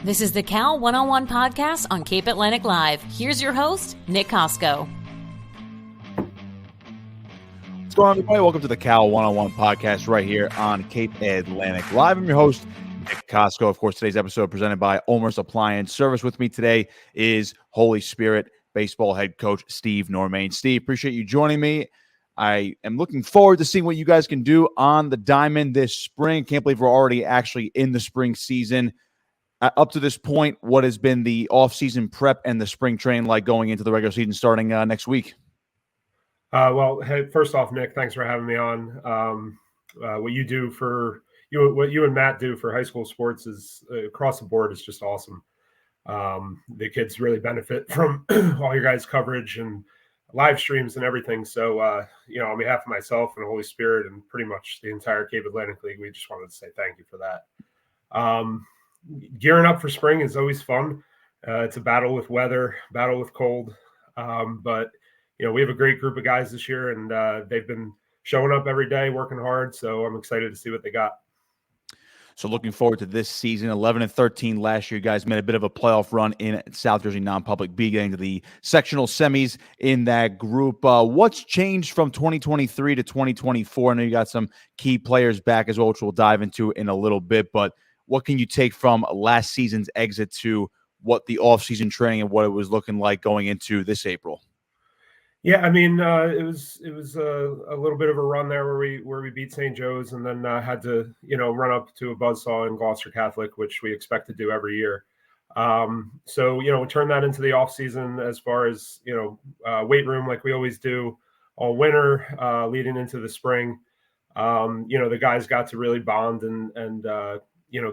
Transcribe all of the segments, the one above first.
This is the Cal One-on-One podcast on Cape Atlantic Live. Here's your host, Nick Kosko. What's going on, everybody? Welcome to the Cal One-on-One podcast right here on Cape Atlantic Live. I'm your host, Nick Kosko. Of course, today's episode presented by Ulmer's Appliance. Service with me today is Holy Spirit baseball head coach Steve Normane. Steve, appreciate you joining me. I am looking forward to seeing what you guys can do on the diamond this spring. Can't believe we're already actually in the spring season. Up to this point, what has been the off-season prep and the spring training like going into the regular season starting next week? Well, hey, first off, Nick, thanks for having me on. What you do for what you and Matt do for high school sports is across the board is just awesome. The kids really benefit from all your guys' coverage and live streams and everything. So, on behalf of myself and Holy Spirit and pretty much the entire Cape Atlantic League, we just wanted to say thank you for that. Gearing up for spring is always fun. It's a battle with weather, battle with cold. But, we have a great group of guys this year, and they've been showing up every day, working hard. So I'm excited to see what they got. So looking forward to this season. 11-13 last year. You guys made a bit of a playoff run in South Jersey non-public B, getting to the sectional semis in that group. What's changed from 2023 to 2024? I know you got some key players back as well, which we'll dive into in a little bit. But what can you take from last season's exit to what the off-season training and what it was looking like going into this April? Yeah, I mean, it was a little bit of a run there where we beat St. Joe's and then had to run up to a buzzsaw in Gloucester Catholic, which we expect to do every year. So we turn that into the off season as far as weight room like we always do all winter, leading into the spring. The guys got to really bond and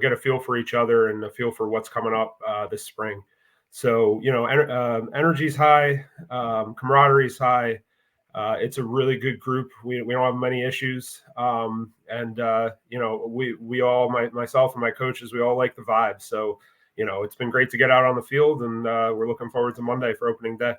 get a feel for each other and a feel for what's coming up this spring. So, energy's high, camaraderie's high. It's a really good group. We don't have many issues. We all, myself and my coaches, we all like the vibe. So, it's been great to get out on the field, and we're looking forward to Monday for opening day.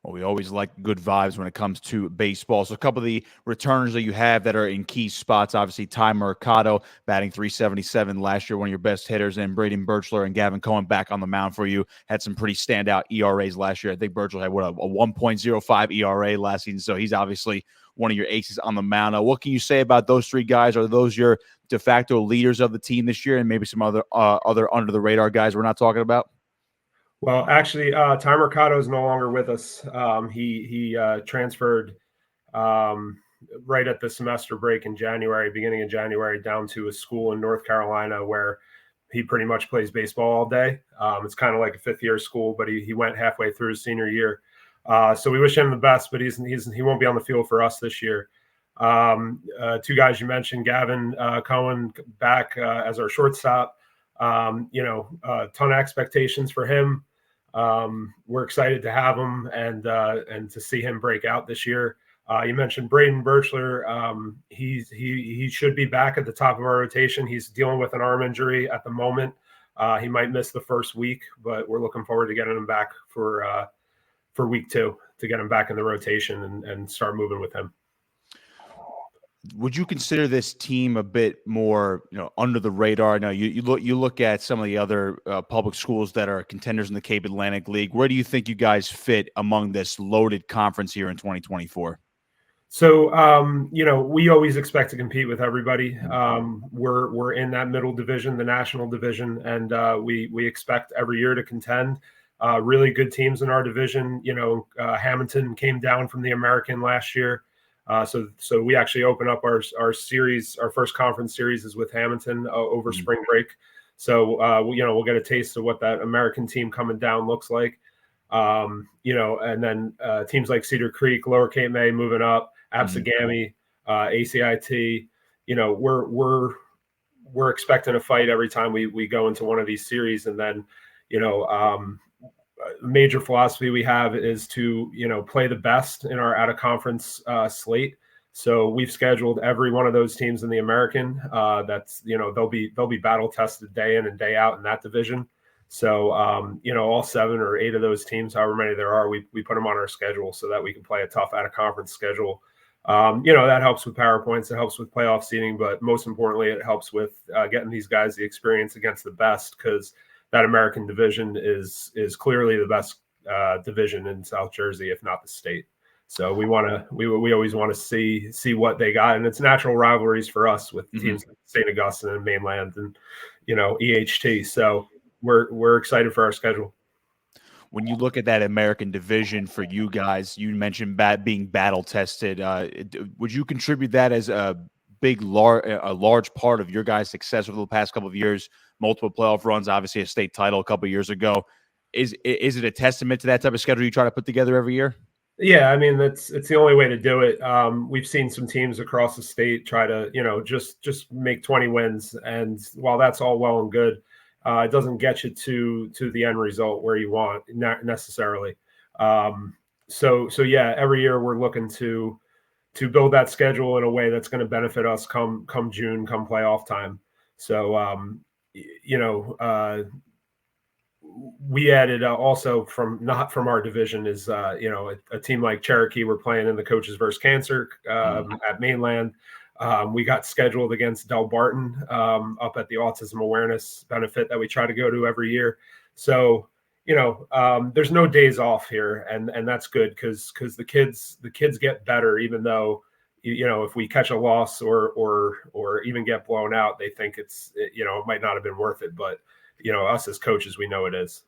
Well, we always like good vibes when it comes to baseball. So a couple of the returners that you have that are in key spots, obviously Ty Mercado batting .377 last year, one of your best hitters, and Braden Birchler and Gavin Cohen back on the mound for you. Had some pretty standout ERAs last year. I think Birchler had a 1.05 ERA last season, so he's obviously one of your aces on the mound. What can you say about those three guys? Are those your de facto leaders of the team this year, and maybe some other under-the-radar guys we're not talking about? Well, actually, Ty Mercado is no longer with us. He transferred right at the semester break in beginning of January, down to a school in North Carolina where he pretty much plays baseball all day. It's kind of like a fifth-year school, but he went halfway through his senior year. So we wish him the best, but he won't be on the field for us this year. Two guys you mentioned, Gavin Cohen back as our shortstop. A ton of expectations for him. We're excited to have him and to see him break out this year. You mentioned Braden Birchler. He should be back at the top of our rotation. He's dealing with an arm injury at the moment. He might miss the first week, but we're looking forward to getting him back for week 2 to get him back in the rotation and start moving with him. Would you consider this team a bit more, under the radar? Now, you look at some of the other public schools that are contenders in the Cape Atlantic League. Where do you think you guys fit among this loaded conference here in 2024? So, we always expect to compete with everybody. We're in that middle division, the national division, and we expect every year to contend. Really good teams in our division. Hamilton came down from the American last year. So we actually open up our series. Our first conference series is with Hamilton over spring break. So, we'll get a taste of what that American team coming down looks like. And then teams like Cedar Creek, Lower Cape May moving up, Absegami, ACIT, we're expecting a fight every time we go into one of these series. And then, major philosophy we have is to play the best in our out of conference slate. So we've scheduled every one of those teams in the American. That's they'll be battle tested day in and day out in that division. So all 7 or 8 of those teams, however many there are, we put them on our schedule so that we can play a tough out of conference schedule. That helps with PowerPoints, it helps with playoff seeding, but most importantly, it helps with getting these guys the experience against the best, because that American division is clearly the best division in South Jersey, if not the state. So we always want to see what they got, and it's natural rivalries for us with teams like St. Augustine and Mainland and EHT. So we're excited for our schedule. When you look at that American division for you guys, you mentioned being battle tested. Would you contribute that as a large part of your guys' success over the past couple of years? Multiple playoff runs, obviously a state title a couple of years ago. Is it a testament to that type of schedule you try to put together every year? Yeah, I mean it's the only way to do it. We've seen some teams across the state try to just make 20 wins, and while that's all well and good, it doesn't get you to the end result where you want, not necessarily. So yeah, every year we're looking to build that schedule in a way that's going to benefit us come June, come playoff time. So we added also not from our division is a team like Cherokee. We're playing in the Coaches versus Cancer at Mainland. We got scheduled against Del Barton up at the Autism Awareness Benefit that we try to go to every year. So there's no days off here, and that's good because the kids get better, even though if we catch a loss or even get blown out, they think it might not have been worth it, but us as coaches, we know it is.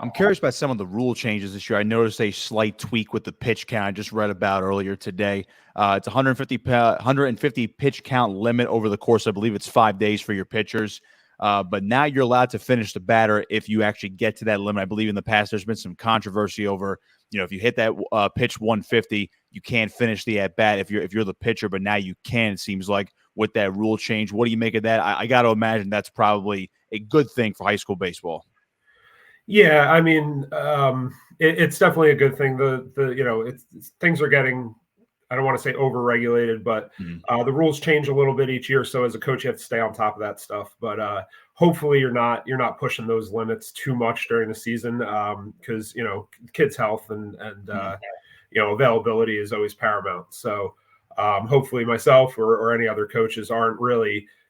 I'm curious about some of the rule changes this year. I noticed a slight tweak with the pitch count I just read about earlier today. It's 150 pitch count limit over the course. I believe it's 5 days for your pitchers. But now you're allowed to finish the batter if you actually get to that limit. I believe in the past there's been some controversy over, if you hit that pitch 150, you can't finish the at bat if you're the pitcher. But now you can. It seems like with that rule change. What do you make of that? I got to imagine that's probably a good thing for high school baseball. Yeah, I mean, it's definitely a good thing. Things are getting, I don't want to say over-regulated, but the rules change a little bit each year. So as a coach, you have to stay on top of that stuff. But hopefully you're not pushing those limits too much during the season because kids' health and availability is always paramount. So hopefully myself or any other coaches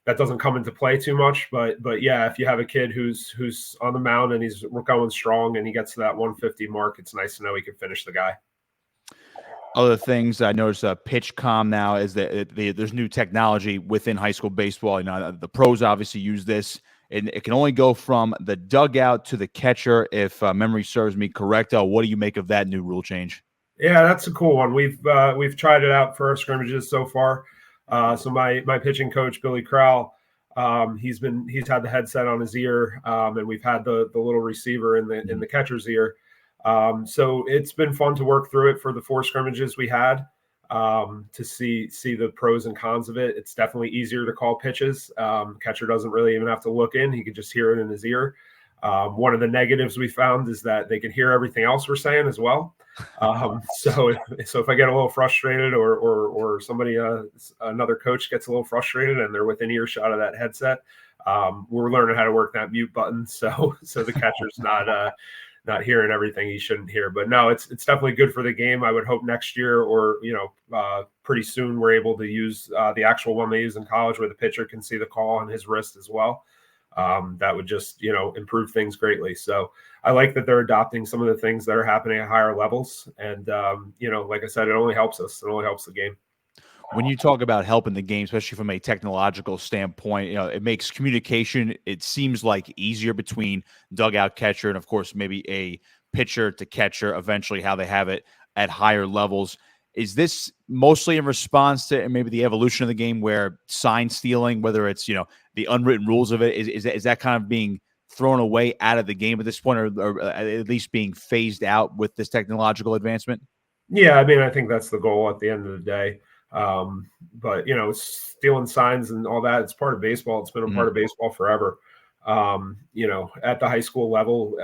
that doesn't come into play too much, but yeah, if you have a kid who's on the mound and he's going strong and he gets to that 150 mark, it's nice to know he can finish the guy. Other things I noticed, pitch comm now is that there's new technology within high school baseball. The pros obviously use this, and it can only go from the dugout to the catcher if memory serves me correct. What do you make of that new rule change? Yeah, that's a cool one. We've tried it out for our scrimmages so far. So my pitching coach, Billy Crowell, he's had the headset on his ear, and we've had the little receiver in the catcher's ear. So it's been fun to work through it for the 4 scrimmages we had to see the pros and cons of it. It's definitely easier to call pitches. Catcher doesn't really even have to look in; he can just hear it in his ear. One of the negatives we found is that they can hear everything else we're saying as well. So if I get a little frustrated or somebody, another coach gets a little frustrated and they're within earshot of that headset, we're learning how to work that mute button. So the catcher's not hearing everything he shouldn't hear. But no, it's definitely good for the game. I would hope next year or pretty soon we're able to use the actual one they use in college where the pitcher can see the call on his wrist as well. That would just, improve things greatly. So I like that they're adopting some of the things that are happening at higher levels. And, like I said, it only helps us. It only helps the game. When you talk about helping the game, especially from a technological standpoint, it makes communication, it seems like, easier between dugout catcher and, of course, maybe a pitcher to catcher, eventually how they have it at higher levels. Is this mostly in response to maybe the evolution of the game where sign stealing, whether it's, the unwritten rules of it, is that kind of being thrown away out of the game at this point, or at least being phased out with this technological advancement? Yeah, I mean, I think that's the goal at the end of the day. But, stealing signs and all that, it's part of baseball. It's been a part of baseball forever. At the high school level,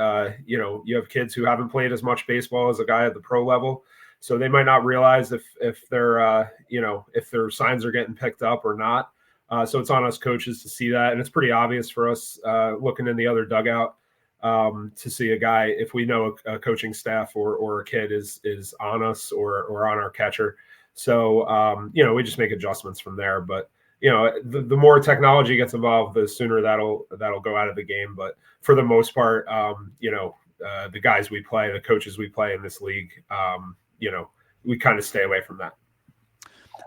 you have kids who haven't played as much baseball as a guy at the pro level. So they might not realize if their signs are getting picked up or not. So it's on us coaches to see that. And it's pretty obvious for us looking in the other dugout to see a guy, if we know a coaching staff or a kid is on us or on our catcher. So, we just make adjustments from there. But the more technology gets involved, the sooner that'll go out of the game. But for the most part, the guys we play, the coaches we play in this league, we kind of stay away from that.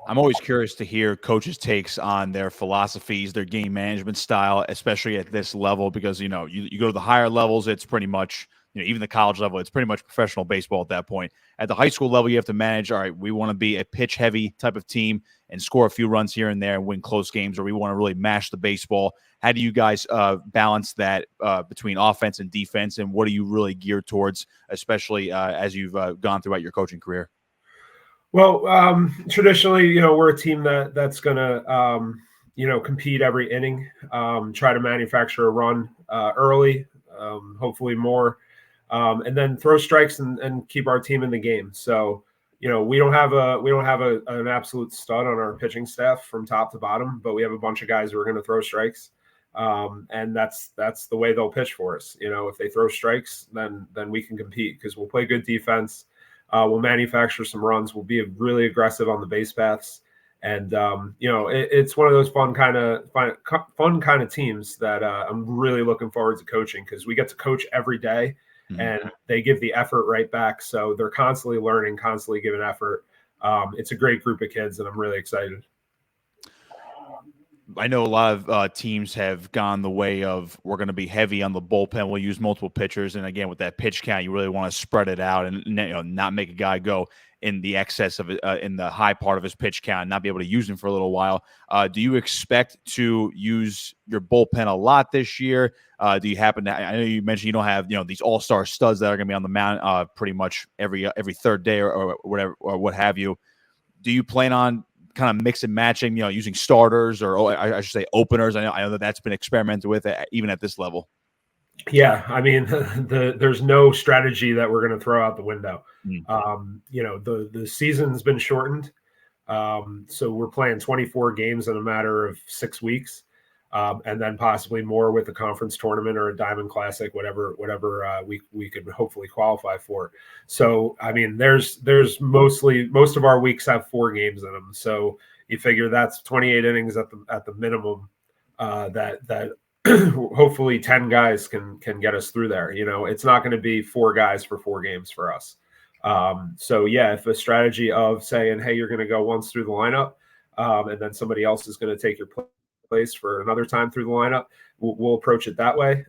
I'm always curious to hear coaches' takes on their philosophies, their game management style, especially at this level, because, you go to the higher levels, it's pretty much, even the college level, it's pretty much professional baseball at that point. At the high school level, you have to manage, all right, we want to be a pitch-heavy type of team and score a few runs here and there and win close games, or we want to really mash the baseball. How do you guys balance that between offense and defense, and what are you really geared towards, especially as you've gone throughout your coaching career? Well, traditionally, we're a team that's going to, compete every inning, try to manufacture a run early, hopefully more, and then throw strikes and keep our team in the game. So, we don't have an absolute stud on our pitching staff from top to bottom, but we have a bunch of guys who are going to throw strikes, and that's the way they'll pitch for us. If they throw strikes, then we can compete because we'll play good defense. We'll manufacture some runs. We'll be really aggressive on the base paths, and it's one of those fun kind of teams that I'm really looking forward to coaching because we get to coach every day, and they give the effort right back. So they're constantly learning, constantly giving effort. It's a great group of kids, and I'm really excited. I know a lot of teams have gone the way of we're going to be heavy on the bullpen. We'll use multiple pitchers, and again with that pitch count, you really want to spread it out and not make a guy go in the excess of in the high part of his pitch count, and not be able to use him for a little while. Do you expect to use your bullpen a lot this year? Do you happen to? I know you mentioned you don't have these all-star studs that are going to be on the mound pretty much every third day or whatever or what have you. Do you plan on kind of mix and matching, using starters or I should say openers? I know that's been experimented with even at this level. Yeah, I mean, there's no strategy that we're going to throw out the window. The season's been shortened, so we're playing 24 games in a matter of 6 weeks, and then possibly more with a conference tournament or a Diamond Classic, whatever we could hopefully qualify for. So, I mean, there's most of our weeks have 4 games in them. So you figure that's 28 innings at the minimum. That hopefully 10 guys can get us through there. It's not going to be 4 guys for 4 games for us. So yeah, if a strategy of saying, hey, you're going to go once through the lineup, and then somebody else is going to take your place for another time through the lineup, we'll approach it that way.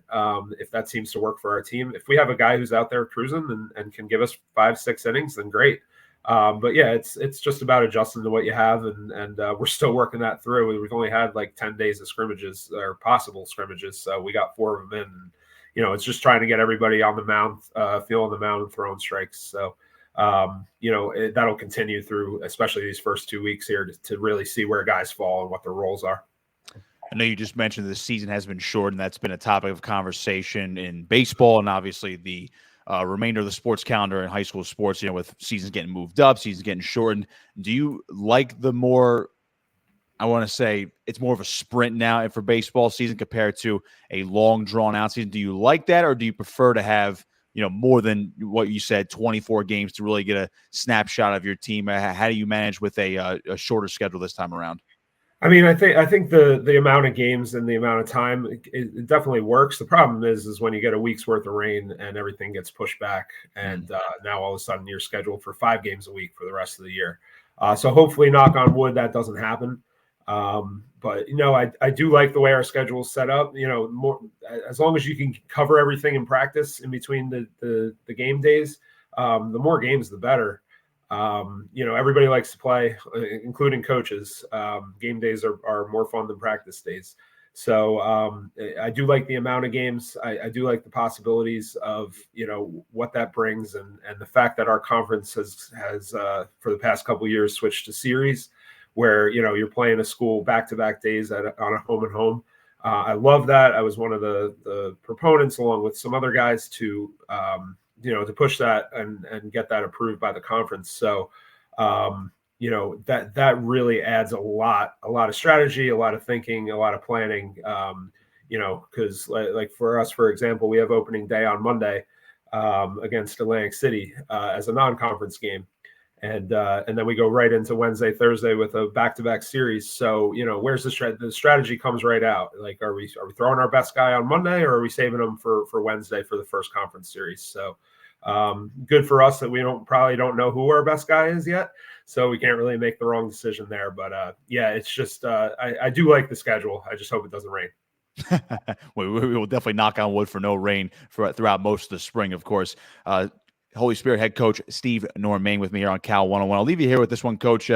If that seems to work for our team, if we have a guy who's out there cruising and can give us 5-6 innings, then great. But yeah, it's just about adjusting to what you have, and we're still working that through. We've only had like 10 days of scrimmages or possible scrimmages, so we got 4 of them in. And, it's just trying to get everybody on the mound, feeling the mound and throwing strikes. So that'll continue through, especially these first 2 weeks here, to really see where guys fall and what their roles are. I know you just mentioned the season has been short, and that's been a topic of conversation in baseball and obviously the remainder of the sports calendar in high school sports, with seasons getting moved up, seasons getting shortened. Do you like the more, I want to say it's more of a sprint now for baseball season compared to a long drawn out season? Do you like that, or do you prefer to have, more than what you said, 24 games to really get a snapshot of your team? How do you manage with a shorter schedule this time around? I mean, I think the amount of games and the amount of time, it definitely works. The problem is when you get a week's worth of rain and everything gets pushed back, and now all of a sudden you're scheduled for 5 games a week for the rest of the year. So hopefully, knock on wood, that doesn't happen. But I do like the way our schedule is set up. More as long as you can cover everything in practice in between the game days, the more games, the better. Everybody likes to play, including coaches. Game days are more fun than practice days. So I do like the amount of games. I do like the possibilities of, what that brings. And the fact that our conference has for the past couple of years switched to series where, you're playing a school back-to-back days on a home and home. I love that. I was one of the proponents along with some other guys to push that and get that approved by the conference. So, that really adds a lot of strategy, a lot of thinking, a lot of planning, because like for us, for example, we have opening day on Monday against Atlantic City as a non-conference game. and then we go right into Wednesday, Thursday with a back-to-back series. So, where's the strategy comes right out. Like, are we throwing our best guy on Monday, or are we saving him for Wednesday for the first conference series? So, good for us that we probably don't know who our best guy is yet, so we can't really make the wrong decision there. But yeah, it's just I do like the schedule. I just hope it doesn't rain. we will definitely knock on wood for no rain throughout most of the spring, of course. Holy Spirit head coach Steve Normane with me here on Cal 101. I'll leave you here with this one, Coach.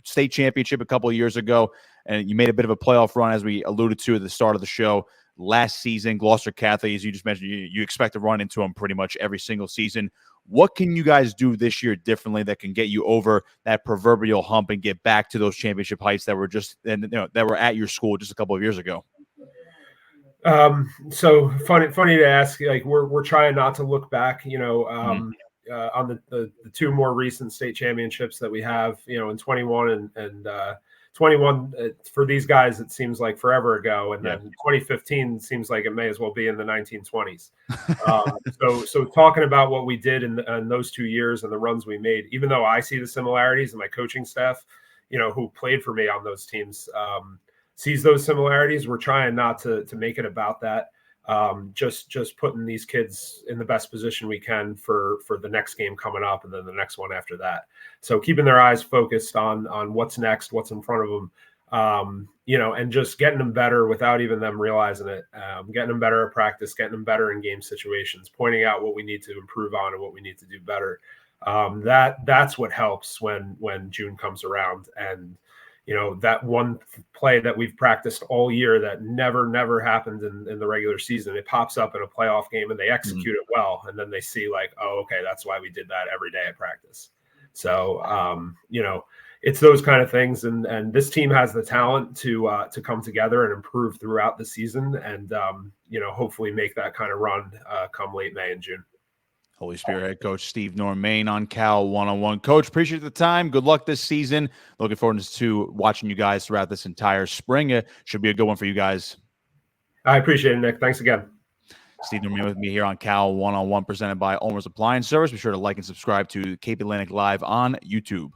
State championship a couple of years ago, and you made a bit of a playoff run, as we alluded to at the start of the show. Last season, Gloucester Catholic, as you just mentioned, you expect to run into them pretty much every single season. What can you guys do this year differently that can get you over that proverbial hump and get back to those championship heights that were that were at your school just a couple of years ago? So funny to ask. Like, we're trying not to look back, on the two more recent state championships that we have, in 21 and 21 for these guys, it seems like forever ago. And then 2015 seems like it may as well be in the 1920s. So talking about what we did in those 2 years and the runs we made, even though I see the similarities, and my coaching staff, who played for me on those teams, sees those similarities. We're trying not to make it about that. Just putting these kids in the best position we can for the next game coming up, and then the next one after that. So keeping their eyes focused on what's next, what's in front of them, and just getting them better without even them realizing it. Getting them better at practice, getting them better in game situations, pointing out what we need to improve on and what we need to do better. That's what helps when June comes around. And that one play that we've practiced all year that never happened in the regular season, it pops up in a playoff game and they execute it well. And then they see like, oh, okay, that's why we did that every day at practice. So, it's those kind of things. And this team has the talent to come together and improve throughout the season, and, hopefully make that kind of run come late May and June. Holy Spirit head coach Steve Normane on Cal 101. Coach, appreciate the time. Good luck this season. Looking forward to watching you guys throughout this entire spring. It should be a good one for you guys. I appreciate it, Nick. Thanks again. Steve Normane with me here on Cal 101, presented by Ulmer's Appliance Service. Be sure to like and subscribe to Cape Atlantic Live on YouTube.